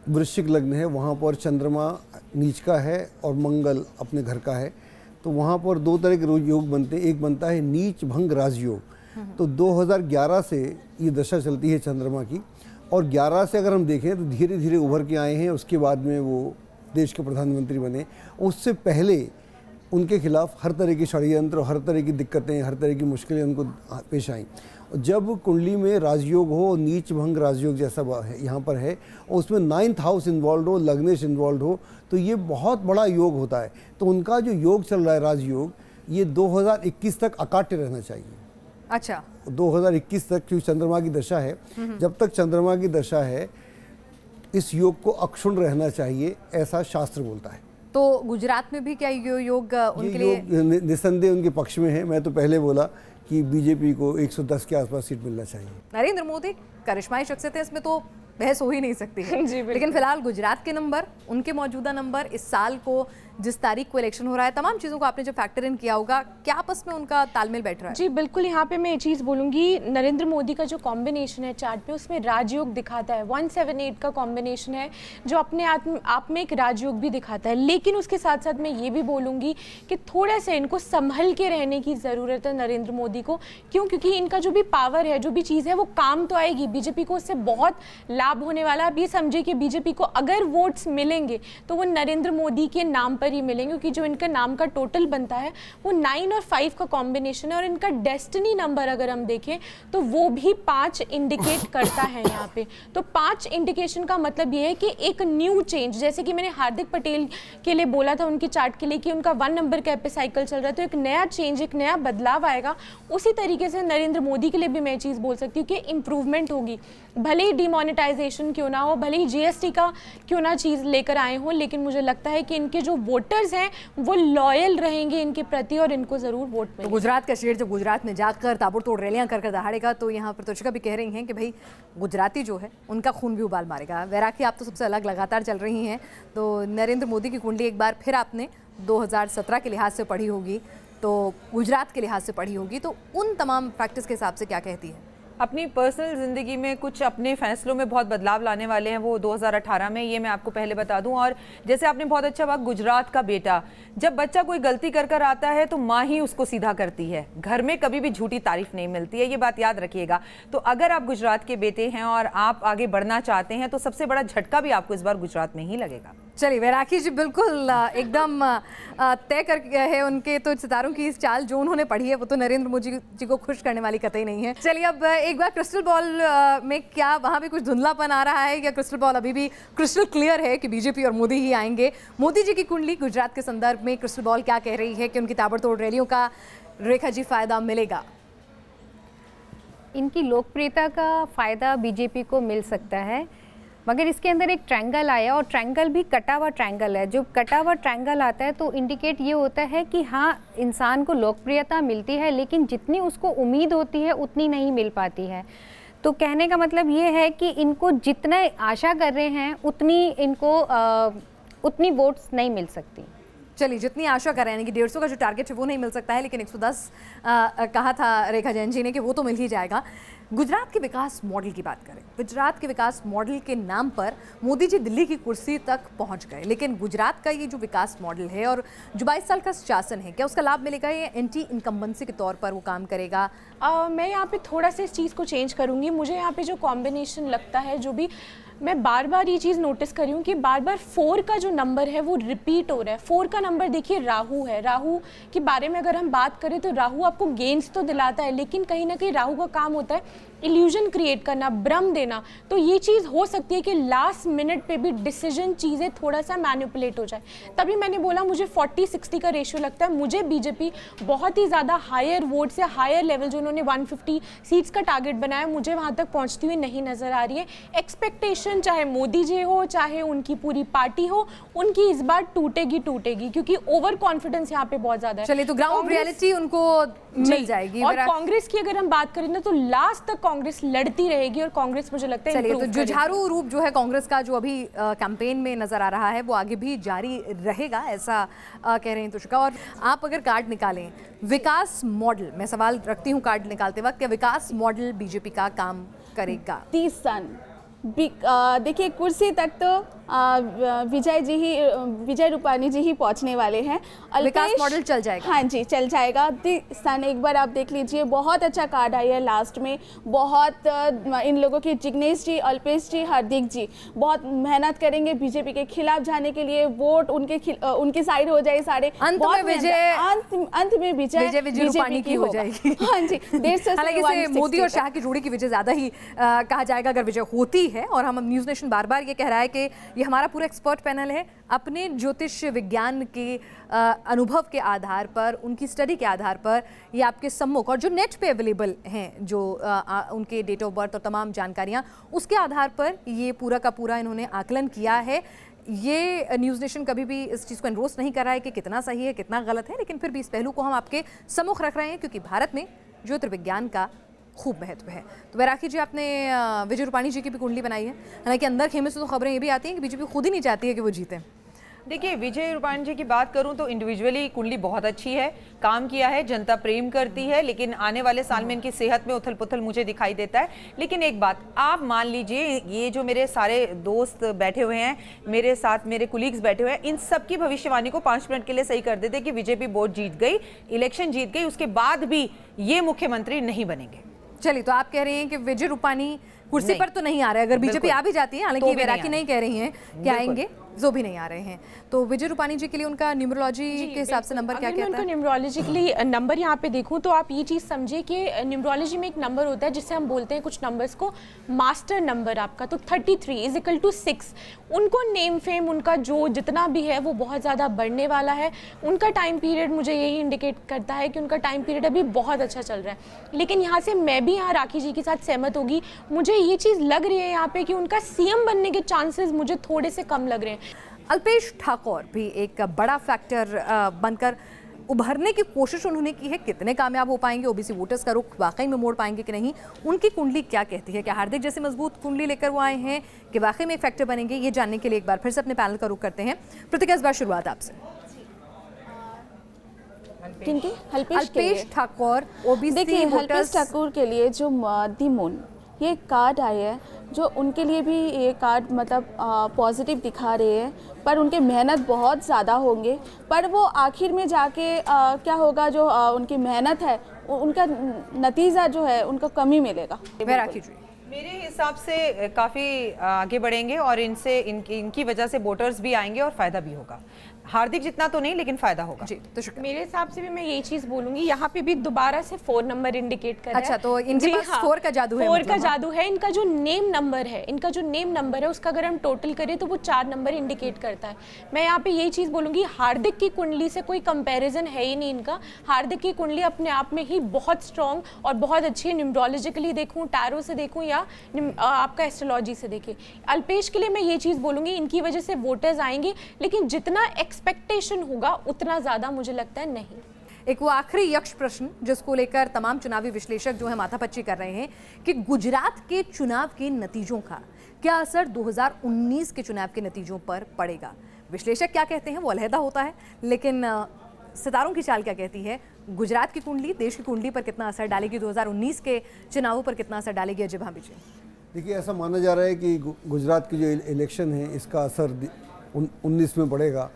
वृश्चिक लग्न है, वहाँ पर चंद्रमा नीच का है और मंगल अपने घर का है। तो वहाँ पर 2 तरह के योग बनते हैं। एक बनता है नीच भंग राजयोग। तो 2011 से ये दशा चलती है चंद्रमा की, और 11 से अगर हम देखें तो धीरे धीरे उभर के आए हैं। उसके बाद में वो देश के प्रधानमंत्री बने। उससे पहले उनके खिलाफ हर तरह की षड्यंत्र, हर तरह की दिक्कतें, हर तरह की मुश्किलें उनको पेश आईं। जब कुंडली में राजयोग हो, नीच भंग राजयोग जैसा यहाँ पर है, और उसमें 9th हाउस इन्वॉल्व हो, लग्नेश इन्वॉल्व हो, तो ये बहुत बड़ा योग होता है। तो उनका जो योग चल रहा है राजयोग, ये 2021 तक अकाट्य रहना चाहिए। अच्छा, 2021 तक, क्योंकि चंद्रमा की दशा है, जब तक चंद्रमा की दशा है इस योग को अक्षुण्ण रहना चाहिए, ऐसा शास्त्र बोलता है। तो गुजरात में भी क्या योग उनके लिए? निसंदेह उनके पक्ष में है। मैं तो पहले बोला कि बीजेपी को 110 के आसपास सीट मिलना चाहिए। नरेंद्र मोदी करिश्माई शख्सियत है, इसमें तो बहस हो ही नहीं सकती है। लेकिन फिलहाल गुजरात के नंबर, उनके मौजूदा नंबर, इस साल को जिस तारीख को इलेक्शन हो रहा है, तमाम चीज़ों को आपने जो फैक्टर इन किया होगा, क्या आपस में उनका तालमेल बैठ रहा है? जी बिल्कुल, यहाँ पे मैं ये चीज़ बोलूँगी, नरेंद्र मोदी का जो कॉम्बिनेशन है चार्ट पे, उसमें राजयोग दिखाता है। 178 का कॉम्बिनेशन है जो अपने आप में एक राजयोग भी दिखाता है। लेकिन उसके साथ साथ मैं ये भी बोलूँगी कि थोड़ा सा इनको संभल के रहने की ज़रूरत है नरेंद्र मोदी को। क्यों? क्योंकि इनका जो भी पावर है, जो भी चीज़ है, वो काम तो आएगी, बीजेपी को उससे बहुत लाभ होने वाला। आप ये समझिए कि बीजेपी को अगर वोट्स मिलेंगे तो वो नरेंद्र मोदी के नाम पर ही मिलेंगे, क्योंकि जो इनका नाम का टोटल बनता है वो 9 और 5 का कॉम्बिनेशन है। और इनका डेस्टिनी नंबर अगर हम देखें तो वो भी 5 इंडिकेट करता है यहाँ पे। तो 5 इंडिकेशन का मतलब ये है कि एक न्यू चेंज, जैसे कि मैंने हार्दिक पटेल के लिए बोला था उनकी चार्ट के लिए कि उनका 1 नंबर का एपिसाइकिल चल रहा है, तो एक नया चेंज, एक नया बदलाव आएगा। उसी तरीके से नरेंद्र मोदी के लिए भी मैं चीज़ बोल सकती हूँ कि इंप्रूवमेंट होगी। भले ही डिमोनेटाइजेशन लिबरलाइजेशन क्यों ना हो, भले ही जीएसटी का क्यों ना चीज़ लेकर आए हों, लेकिन मुझे लगता है कि इनके जो वोटर्स हैं वो लॉयल रहेंगे इनके प्रति और इनको ज़रूर वोट मिलेगा। तो गुजरात का शेर जब गुजरात में जाकर ताबड़तोड़ रैलियां कर दहाड़ेगा, तो यहाँ पर तुषिका भी कह रही हैं कि भाई गुजराती जो है उनका खून भी उबाल मारेगा। वैरागी, आप तो सबसे अलग लगातार चल रही हैं, तो नरेंद्र मोदी की कुंडली एक बार फिर आपने 2017 के लिहाज से पढ़ी होगी, तो गुजरात के लिहाज से पढ़ी होगी, तो उन तमाम फैक्टर्स के हिसाब से क्या कहती है? अपनी पर्सनल ज़िंदगी में कुछ अपने फैसलों में बहुत बदलाव लाने वाले हैं वो 2018 में, ये मैं आपको पहले बता दूं। और जैसे आपने बहुत अच्छा कहा, गुजरात का बेटा, जब बच्चा कोई गलती कर आता है तो माँ ही उसको सीधा करती है, घर में कभी भी झूठी तारीफ नहीं मिलती है, ये बात याद रखिएगा। तो अगर आप गुजरात के बेटे हैं और आप आगे बढ़ना चाहते हैं तो सबसे बड़ा झटका भी आपको इस बार गुजरात में ही लगेगा। चलिए, वैरागी जी बिल्कुल एकदम तय कर है उनके तो सितारों की इस चाल जो उन्होंने पढ़ी है वो तो नरेंद्र मोदी जी को खुश करने वाली कतई नहीं है। चलिए, अब एक बार क्रिस्टल बॉल में क्या वहाँ भी कुछ धुंधलापन आ रहा है या क्रिस्टल बॉल अभी भी क्रिस्टल क्लियर है कि बीजेपी और मोदी ही आएंगे? मोदी जी की कुंडली गुजरात के संदर्भ में क्रिस्टल बॉल क्या कह रही है कि उनकी ताबड़तोड़ रैलियों का रेखा जी फायदा मिलेगा? इनकी लोकप्रियता का फायदा बीजेपी को मिल सकता है, मगर इसके अंदर एक ट्रायंगल आया और ट्रायंगल भी कटा हुआ ट्रायंगल है। जो कटा हुआ ट्रायंगल आता है तो इंडिकेट ये होता है कि हाँ, इंसान को लोकप्रियता मिलती है लेकिन जितनी उसको उम्मीद होती है उतनी नहीं मिल पाती है। तो कहने का मतलब ये है कि इनको जितना आशा कर रहे हैं उतनी इनको उतनी वोट्स नहीं मिल सकती। चलिए, जितनी आशा कर रहे हैं कि 150 का जो टारगेट है वो नहीं मिल सकता है, लेकिन 110 कहा था रेखा जैन जी ने कि वो तो मिल ही जाएगा। गुजरात के विकास मॉडल की बात करें, गुजरात के विकास मॉडल के नाम पर मोदी जी दिल्ली की कुर्सी तक पहुंच गए, लेकिन गुजरात का ये जो विकास मॉडल है और जो 22 साल का शासन है, क्या उसका लाभ मिलेगा? ये एंटी इनकम्बेंसी के तौर पर वो काम करेगा? मैं यहाँ पे थोड़ा सा इस चीज़ को चेंज करूँगी। मुझे यहाँ पे जो कॉम्बिनेशन लगता है, जो भी मैं बार बार ये चीज़ नोटिस कर रही हूँ कि बार बार 4 का जो नंबर है वो रिपीट हो रहा है। 4 का नंबर देखिए, राहु है। राहु के बारे में अगर हम बात करें तो राहु आपको गेन्स तो दिलाता है, लेकिन कहीं ना कहीं राहु का काम होता है इल्यूजन क्रिएट करना, भ्रम देना। तो ये चीज़ हो सकती है कि लास्ट मिनट पे भी डिसीजन चीज़ें थोड़ा सा मैनिपुलेट हो जाए। तभी मैंने बोला मुझे 40-60 का रेशियो लगता है। मुझे बीजेपी बहुत ही ज़्यादा हायर वोट से हायर लेवल, जो उन्होंने 150 सीट्स का टारगेट बनाया, मुझे वहाँ तक पहुँचती हुई नहीं नज़र आ रही है। एक्सपेक्टेशन चाहे मोदी जी हो चाहे उनकी पूरी पार्टी हो, उनकी इस बार टूटेगी क्योंकि ओवर कॉन्फिडेंस यहाँ पे बहुत ज़्यादा है। चलिए, तो ग्राउंड रियलिटी उनको मिल जाएगी। और कांग्रेस की अगर हम बात करें ना तो लास्ट तक कांग्रेस लड़ती रहेगी और कांग्रेस मुझे लगता है चलिए, तो जुझारू रूप जो है कांग्रेस का जो अभी कैंपेन में नजर आ रहा है वो आगे भी जारी रहेगा, ऐसा कह रहे हैं तुषिका। और आप अगर कार्ड निकालें विकास मॉडल, मैं सवाल रखती हूँ कार्ड निकालते वक्त, क्या विकास मॉडल बीजेपी का काम करेगा? 30 सन देखिए, कुर्सी तक तो विजय रूपानी जी ही पहुंचने वाले हैं। विकास मॉडल चल जाएगा? हाँ जी, चल जाएगा। सन एक बार आप देख लीजिए, बहुत अच्छा कार्ड आई है लास्ट में। बहुत इन लोगों के जिग्नेश जी, अल्पेश जी, हार्दिक जी बहुत मेहनत करेंगे बीजेपी के खिलाफ जाने के लिए। वोट उनकी साइड हो जाए सारे। अंत में विजय रूपानी की हो जाएगी। हाँ जी, 150 हालांकि मोदी और शाह की जोड़ी की वजह ज्यादा ही कहा जाएगा अगर विजय होती है। और हम न्यूज़ नेशन बार बार ये कह रहा है कि ये हमारा पूरा एक्सपर्ट पैनल है, अपने ज्योतिष विज्ञान के अनुभव के आधार पर, उनकी स्टडी के आधार पर ये आपके सम्मुख और जो नेट पे अवेलेबल हैं, जो उनके डेट ऑफ बर्थ और तमाम जानकारियां, उसके आधार पर ये पूरा का पूरा इन्होंने आकलन किया है। ये न्यूज़ नेशन कभी भी इस चीज़ को एंडोर्स नहीं कर रहा है कि कितना सही है कितना गलत है, लेकिन फिर भी इस पहलू को हम आपके सम्मुख रख रहे हैं क्योंकि भारत में ज्योतिर्विज्ञान का खूब महत्व है। तो वैरागी जी, आपने विजय रूपानी जी की भी कुंडली बनाई है, हालांकि अंदर खेमे से तो खबरें ये भी आती हैं कि बीजेपी खुद ही नहीं चाहती है कि वो जीते। देखिए, विजय रूपानी जी की बात करूं तो इंडिविजुअली कुंडली बहुत अच्छी है, काम किया है, जनता प्रेम करती है, लेकिन आने वाले साल में इनकी सेहत में उथल पुथल मुझे दिखाई देता है। लेकिन एक बात आप मान लीजिए, ये जो मेरे सारे दोस्त बैठे हुए हैं, मेरे साथ मेरे कुलीग्स बैठे हुए हैं, इन सब की भविष्यवाणी को 5 मिनट के लिए सही कर देते कि बीजेपी वोट जीत गई, इलेक्शन जीत गई, उसके बाद भी ये मुख्यमंत्री नहीं बनेंगे। चलिए, तो आप कह रही हैं कि विजय रूपानी कुर्सी पर तो नहीं आ रहे, अगर बीजेपी आ भी जाती है, हालांकि वैरागी नहीं कह रही हैं कि आएंगे, जो भी नहीं आ रहे हैं। तो विजय रूपानी जी के लिए उनका न्यूमरोलॉजी के हिसाब से नंबर क्या कहता है? न्यूमरोलॉजिकली नंबर यहाँ पे देखूँ तो आप ये चीज़ समझिए कि न्यूमरोलॉजी में एक नंबर होता है जिससे हम बोलते हैं कुछ नंबर्स को मास्टर नंबर आपका, तो 33 = 6। उनको नेम फेम उनका जो जितना भी है वो बहुत ज़्यादा बढ़ने वाला है। उनका टाइम पीरियड मुझे यही इंडिकेट करता है कि उनका टाइम पीरियड अभी बहुत अच्छा चल रहा है। लेकिन यहाँ से मैं भी यहाँ राखी जी के साथ सहमत होगी, मुझे ये चीज़ लग रही है यहाँ पे कि उनका सीएम बनने के चांसेस मुझे थोड़े से कम लग रहे हैं। अल्पेश ठाकोर भी एक बड़ा फैक्टर बनकर उभरने की कोशिश उन्होंने की है। कितने कामयाब हो पाएंगे, ओबीसी वोटर्स का रुख वाकई में मोड़ पाएंगे कि नहीं, उनकी कुंडली क्या कहती है? क्या हार्दिक जैसी मजबूत कुंडली लेकर वो आए हैं कि वाकई में एक फैक्टर बनेंगे? ये जानने के लिए एक बार फिर से अपने पैनल का रुख करते हैं। प्रतिका, इस बार शुरुआत आपसे। अल्पेश ठाकोर, ओबीसी देखिए, वोटर्स। अल्पेश ठाकुर के लिए जो दी मून ये कार्ड आए हैं, जो उनके लिए भी ये कार्ड मतलब पॉजिटिव दिखा रहे हैं, पर उनके मेहनत बहुत ज़्यादा होंगे, पर वो आखिर में जाके क्या होगा, जो उनकी मेहनत है उनका नतीजा जो है उनको कम ही मिलेगा। मेरे हिसाब से काफ़ी आगे बढ़ेंगे और इनकी वजह से वोटर्स भी आएंगे और फ़ायदा भी होगा। हार्दिक जितना तो नहीं, लेकिन फायदा होगा जी। तो मेरे हिसाब से भी मैं यही चीज बोलूंगी, यहाँ पे भी दोबारा से 4 नंबर इंडिकेट कर रहा है। अच्छा, तो इनके पास 4 का जादू है। 4 का जादू है। इनका जो नेम नंबर है, उसका अगर हम टोटल करें तो वो 4 नंबर इंडिकेट करता है। मैं यहाँ पे यही चीज बोलूंगी, हार्दिक की कुंडली से कोई कंपैरिजन है ही नहीं इनका। हार्दिक की कुंडली अपने आप में ही बहुत स्ट्रॉन्ग और बहुत अच्छी है। न्यूमरोलॉजिकली देखूँ, टैरो से देखूँ या आपका एस्ट्रोलॉजी से देखें। अल्पेश के लिए मैं ये चीज बोलूंगी, इनकी वजह से वोटर्स आएंगे, लेकिन जितना एक्सपेक्टेशन होगा उतना ज्यादा मुझे लगता है नहीं। एक वो आखिरी यक्ष प्रश्न जिसको लेकर तमाम चुनावी विश्लेषक जो है माथापच्ची कर रहे हैं कि गुजरात के चुनाव के नतीजों का क्या असर 2019 के चुनाव के नतीजों पर पड़ेगा। विश्लेषक क्या कहते हैं वो अलहदा होता है, लेकिन सितारों की चाल क्या कहती है? गुजरात की कुंडली देश की कुंडली पर कितना असर डालेगी, 2019 के चुनावों पर कितना असर डालेगी? अजय भाभी जी, देखिए, ऐसा माना जा रहा है कि गुजरात की जो इलेक्शन है इसका असर 19 में पड़ेगा।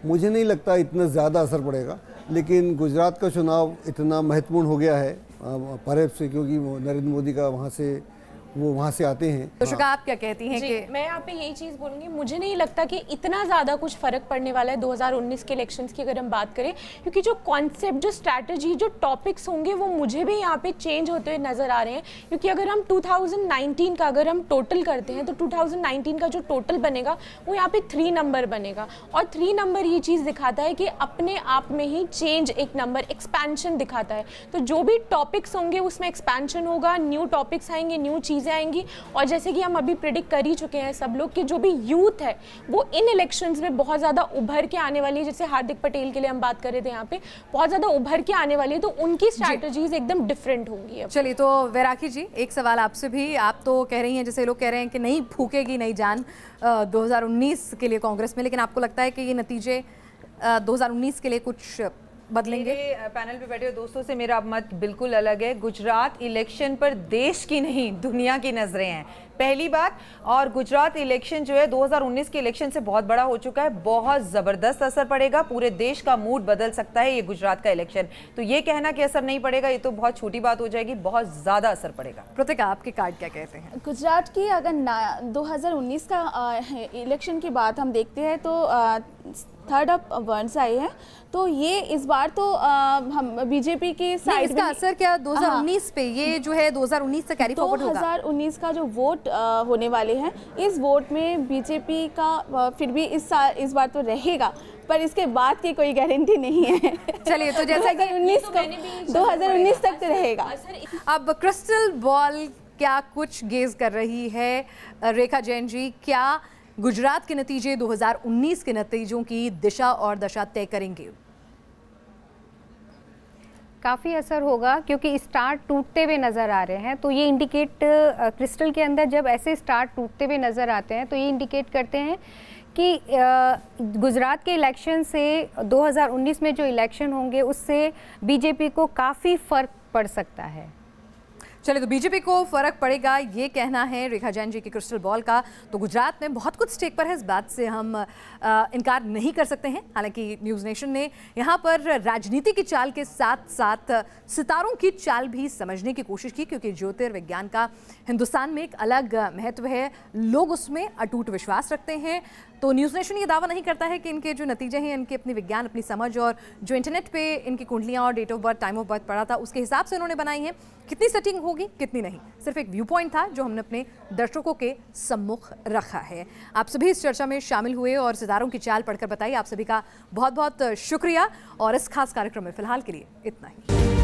मुझे नहीं लगता इतना ज़्यादा असर पड़ेगा, लेकिन गुजरात का चुनाव इतना महत्वपूर्ण हो गया है परहैप्स से, क्योंकि नरेंद्र मोदी का वहाँ से आते हैं। तो शुका, आप क्या कहती हैं? कि मैं यहाँ पे यही चीज़ बोलूँगी, मुझे नहीं लगता कि इतना ज़्यादा कुछ फ़र्क पड़ने वाला है 2019 के इलेक्शंस की अगर हम बात करें, क्योंकि जो कॉन्सेप्ट, जो स्ट्रैटेजी, जो टॉपिक्स होंगे वो मुझे भी यहाँ पे चेंज होते हुए नज़र आ रहे हैं। क्योंकि अगर हम 2019 का अगर हम टोटल करते हैं तो 2019 का जो टोटल बनेगा वो यहाँ पे 3 नंबर बनेगा, और 3 नंबर ये चीज़ दिखाता है कि अपने आप में ही चेंज, एक नंबर एक्सपेंशन दिखाता है। तो जो भी टॉपिक्स होंगे उसमें एक्सपेंशन होगा, न्यू टॉपिक्स आएंगे, न्यू चीज़ें आएंगी। और जैसे कि हम अभी प्रेडिक्ट कर ही चुके हैं सब लोग कि जो भी यूथ है वो इन इलेक्शंस में बहुत ज़्यादा उभर के आने वाली है। जैसे हार्दिक पटेल के लिए हम बात कर रहे थे, यहाँ पे बहुत ज़्यादा उभर के आने वाली है, तो उनकी स्ट्रैटेजीज एकदम डिफरेंट होंगी। चलिए, तो वैरागी जी, एक सवाल आपसे भी। आप तो कह रही हैं, जैसे लोग कह रहे हैं कि नहीं फूकेगी नई जान 2019 के लिए कांग्रेस में, लेकिन आपको लगता है कि ये नतीजे 2019 के लिए कुछ बदलेंगे? पैनल पे बैठे दोस्तों से मेरा मत बिल्कुल अलग है। गुजरात इलेक्शन पर देश की नहीं दुनिया की नजरें हैं, पहली बात। और गुजरात इलेक्शन जो है 2019 के इलेक्शन से बहुत बड़ा हो चुका है, बहुत जबरदस्त असर पड़ेगा, पूरे देश का मूड बदल सकता है ये गुजरात का इलेक्शन। तो ये कहना कि असर नहीं पड़ेगा, ये तो बहुत छोटी बात हो जाएगी, बहुत ज्यादा असर पड़ेगा। प्रतिका, आपके कार्ड क्या कहते हैं? गुजरात की अगर 2019 का इलेक्शन की बात हम देखते हैं तो 3rd ऑफ वर्ड्स आए हैं, तो ये इस बार तो हम बीजेपी की साइड इसका असर क्या 2019 पे, ये जो है 2019 से कैरी फॉरवर्ड होगा? 2019 का जो वोट होने वाले हैं, इस वोट में बीजेपी का फिर भी इस बार तो रहेगा, पर इसके बाद की कोई गारंटी नहीं है। चलिए, तो जैसा कि 2019 तक तो रहेगा। अब क्रिस्टल बॉल क्या कुछ गेज कर रही है रेखा जैन जी? क्या गुजरात के नतीजे 2019 के नतीजों की दिशा और दशा तय करेंगे? काफ़ी असर होगा, क्योंकि स्टार टूटते हुए नज़र आ रहे हैं। तो ये इंडिकेट, क्रिस्टल के अंदर जब ऐसे स्टार टूटते हुए नज़र आते हैं तो ये इंडिकेट करते हैं कि गुजरात के इलेक्शन से 2019 में जो इलेक्शन होंगे उससे बीजेपी को काफ़ी फ़र्क पड़ सकता है। चलिए, तो बीजेपी को फर्क पड़ेगा, ये कहना है रेखा जैन जी की क्रिस्टल बॉल का। तो गुजरात में बहुत कुछ स्टेक पर है, इस बात से हम इनकार नहीं कर सकते हैं। हालांकि न्यूज़ नेशन ने यहाँ पर राजनीति की चाल के साथ साथ सितारों की चाल भी समझने की कोशिश की, क्योंकि ज्योतिर्विज्ञान का हिंदुस्तान में एक अलग महत्व है, लोग उसमें अटूट विश्वास रखते हैं। तो न्यूज़ नेशन ये दावा नहीं करता है कि इनके जो नतीजे हैं, इनके अपनी विज्ञान, अपनी समझ और जो इंटरनेट पे इनकी कुंडलियां और date of birth, time of birth पड़ा था, उसके हिसाब से उन्होंने बनाई हैं। कितनी सेटिंग होगी, कितनी नहीं, सिर्फ एक व्यू पॉइंट था जो हमने अपने दर्शकों के सम्मुख रखा है। आप सभी इस चर्चा में शामिल हुए और सितारों की चाल पढ़कर बताई। आप सभी का बहुत बहुत शुक्रिया और इस खास कार्यक्रम में फिलहाल के लिए इतना ही।